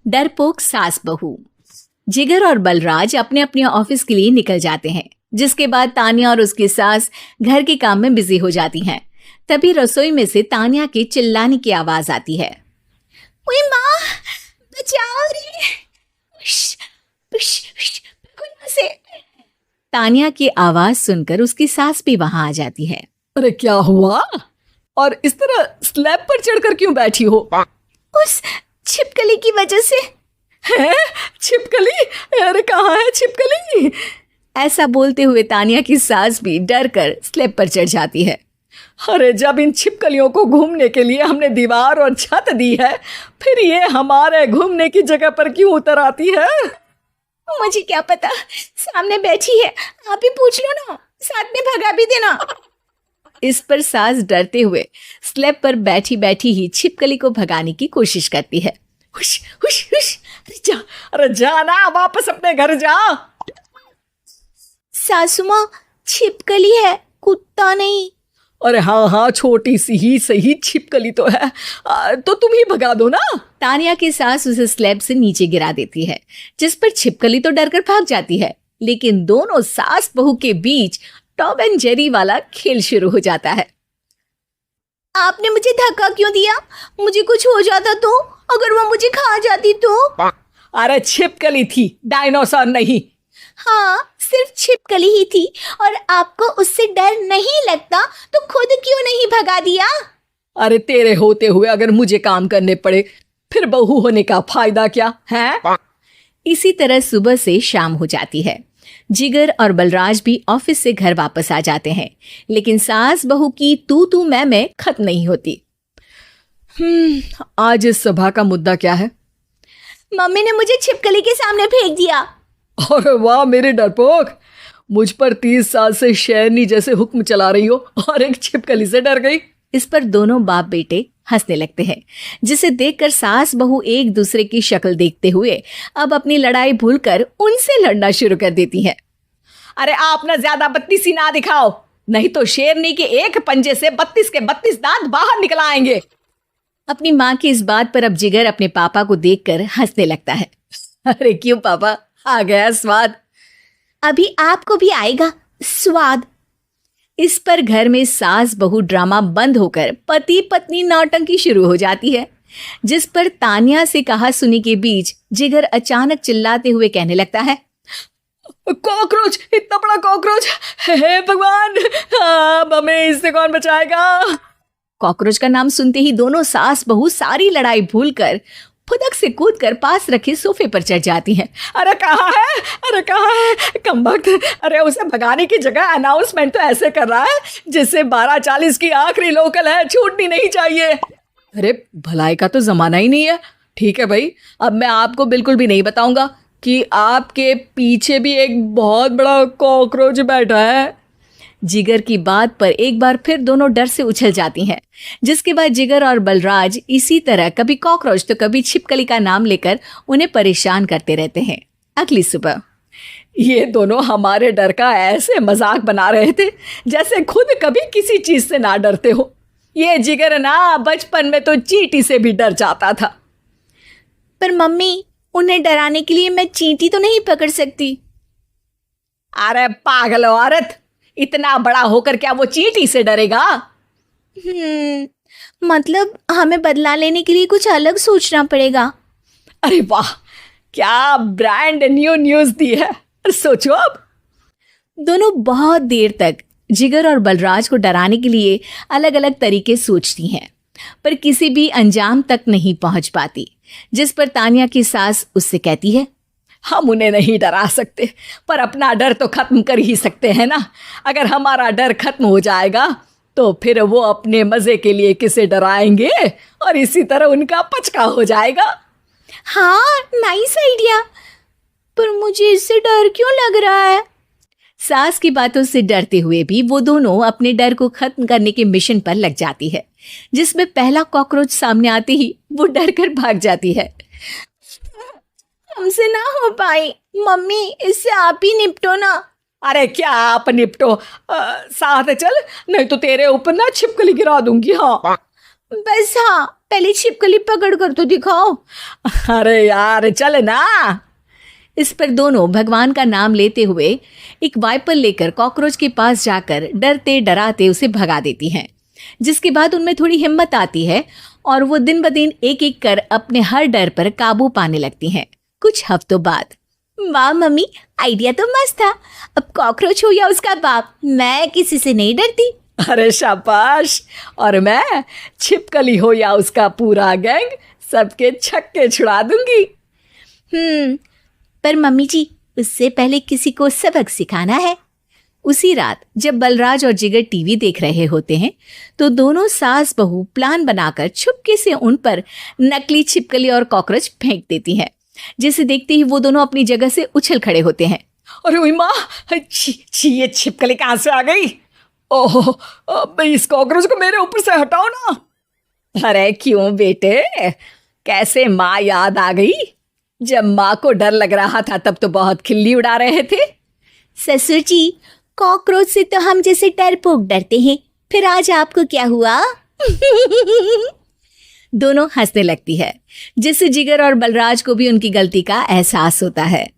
डरपोक सास बहू। जिगर और बलराज अपने अपने ऑफिस के लिए निकल जाते हैं, जिसके बाद तान्या और उसकी सास घर के काम में बिजी हो जाती हैं। तभी रसोई में से तान्या के चिल्लाने की आवाज आती है। ओए माँ, बचाओ रे! उश, उश, उश, से। तान्या की आवाज सुनकर उसकी सास भी वहां आ जाती है। अरे क्या हुआ? और इस तरह स्लैब पर चढ़कर क्यों बैठी हो? उस छिपकली की वजह से। है? छिपकली? अरे कहाँ है छिपकली? ऐसा बोलते हुए तान्या की सास भी डर कर स्लैब पर चढ़ जाती है। अरे जब इन छिपकलियों को घूमने के लिए हमने दीवार और छत दी है, फिर ये हमारे घूमने की जगह पर क्यों उतर आती है? मुझे क्या पता, सामने बैठी है, आप ही पूछ लो ना, साथ में भगा भी देना। इस पर सास डरते हुए स्लैब पर बैठी बैठी ही छिपकली को भगाने की कोशिश करती है। हुश, हुश, हुश, अरे जा ना, वापस अपने घर जा। सासू माँ, छिपकली है, कुत्ता नहीं। अरे हाँ, छोटी सी ही सही छिपकली तो है, तो तुम ही भगा दो ना। तान्या की सास उसे स्लैब से नीचे गिरा देती है, जिस पर छिपकली तो डरकर भाग जाती है। लेकिन दोनों सास बहू के बीच टॉम एंड जेरी वाला खेल शुरू हो जाता है। आपने मुझे धक्का क्यों दिया? मुझे कुछ हो जाता तो? अगर वो मुझे खा जाती तो? अरे छिपकली थी, डायनासोर नहीं। हाँ, सिर्फ छिपकली ही थी, और आपको उससे डर नहीं लगता तो खुद क्यों नहीं भगा दिया? अरे तेरे होते हुए अगर मुझे काम करने पड़े, फिर बहू होने का फायदा क्या है? इसी तरह सुबह से शाम हो जाती है। जिगर और बलराज भी ऑफिस से घर वापस आ जाते हैं, लेकिन सास बहू की तू मैं खत्म नहीं होती। आज इस सभा का मुद्दा क्या है? मम्मी ने मुझे छिपकली के सामने फेंक दिया। अरे वाह मेरे डरपोक, मुझ पर 30 साल से शेरनी जैसे हुक्म चला रही हो और एक छिपकली से डर गई। इस पर दोनों बाप बेटे हंसने लगते हैं, जिसे देखकर सास बहू एक दूसरे की शक्ल देखते हुए अब अपनी लड़ाई भूलकर उनसे लड़ना शुरू कर देती हैं। अरे आप ना ज्यादा बत्तीसी ना दिखाओ, नहीं तो शेरनी के एक पंजे से 32 के 32 दांत बाहर निकल आएंगे। अपनी माँ की इस बात पर अब जिगर अपने पापा को देखकर हंसने लगता है। अरे क्यों पापा, आ गया स्वाद? अभी आपको भी आएगा स्वाद। इस पर घर में सास बहू ड्रामा बंद होकर पति पत्नी नौटंकी शुरू हो जाती है, जिस पर तान्या से कहा सुनी के बीच जिगर अचानक चिल्लाते हुए कहने लगता है। कॉकरोच, इतना बड़ा कॉकरोच! हे भगवान, हमें इससे कौन बचाएगा? कॉकरोच का नाम सुनते ही दोनों सास बहू सारी लड़ाई भूलकर फुदक से कूदकर पास रखे सोफे पर चढ़ जाती हैं। अरे कहाँ है? अरे कहाँ है कमबख्त? अरे उसे भगाने की जगह अनाउंसमेंट तो ऐसे कर रहा है जिससे 12:40 की आखिरी लोकल है, छूटनी नहीं चाहिए। अरे भलाई का तो जमाना ही नहीं है। ठीक है भाई, अब मैं आपको बिल्कुल भी नहीं बताऊंगा कि आपके पीछे भी एक बहुत बड़ा कॉकरोच बैठा है। जिगर की बात पर एक बार फिर दोनों डर से उछल जाती हैं, जिसके बाद जिगर और बलराज इसी तरह कभी कॉकरोच तो कभी छिपकली का नाम लेकर उन्हें परेशान करते रहते हैं। अगली सुबह ये दोनों हमारे डर का ऐसे मजाक बना रहे थे जैसे खुद कभी किसी चीज से ना डरते हो। ये जिगर ना बचपन में तो चींटी से भी डर जाता था। पर मम्मी, उन्हें डराने के लिए मैं चींटी तो नहीं पकड़ सकती। अरे पागल औरत, इतना बड़ा होकर क्या वो चींटी से डरेगा? मतलब हमें बदला लेने के लिए कुछ अलग सोचना पड़ेगा। अरे वाह, क्या ब्रांड न्यू न्यूज़ दी है। सोचो अब। दोनों बहुत देर तक जिगर और बलराज को डराने के लिए अलग अलग तरीके सोचती हैं, पर किसी भी अंजाम तक नहीं पहुंच पाती, जिस पर तान्या की सास उससे कहती है। हम उन्हें नहीं डरा सकते, पर अपना डर तो खत्म कर ही सकते हैं ना। अगर हमारा डर खत्म हो जाएगा तो फिर वो अपने मजे के लिए किसे डराएंगे और इसी तरह उनका पचका हो जाएगा। हाँ, नाइस आइडिया, पर मुझे इससे डर क्यों लग रहा है? सास की बातों से डरते हुए भी वो दोनों अपने डर को खत्म करने के मिशन पर लग जाती है, जिसमें पहला कॉकरोच सामने आते ही वो डर कर भाग जाती है। हमसे ना हो पाई मम्मी, इससे आप ही निपटो ना। अरे क्या आप निपटो, साथ चल, नहीं तो तेरे ऊपर ना छिपकली गिरा दूंगी। हाँ बस, हाँ पहले छिपकली पकड़ कर तो दिखाओ। अरे यार चल ना। इस पर दोनों भगवान का नाम लेते हुए एक वाइपर लेकर कॉकरोच के पास जाकर डरते डराते उसे भगा देती हैं, जिसके बाद उनमें थोड़ी हिम्मत आती है और वो दिन ब दिन एक एक कर अपने हर डर पर काबू पाने लगती हैं। कुछ हफ्तों बाद, वाह मम्मी, आइडिया तो मस्त था। अब कॉकरोच हो या उसका बाप, मैं किसी से नहीं डरती। अरे शाबाश। और मैं छिपकली हो या उसका पूरा गैंग, सबके छक्के छुड़ा दूंगी। पर मम्मी जी, उससे पहले किसी को सबक सिखाना है। उसी रात जब बलराज और जिगर टीवी देख रहे होते हैं तो दोनों सास बहू प्लान बनाकर छुपके से उन पर नकली छिपकली और कॉकरोच फेंक देती हैं, जिसे देखते ही वो दोनों अपनी जगह से उछल खड़े होते हैं। अरे ओए माँ, छी ये छिपकली कहाँ से आ गई? ओह, अब इस कॉकरोच को मेरे ऊपर से हटाओ ना। अरे क्यों बेटे, कैसे माँ याद आ गई? जब माँ को डर लग रहा था तब तो बहुत खिल्ली उड़ा रहे थे। ससुर जी, कॉकरोच से तो हम जैसे डरपोक डरते हैं, फिर आज आपको क्या हुआ? दोनों हंसने लगती है, जिससे जिगर और बलराज को भी उनकी गलती का एहसास होता है।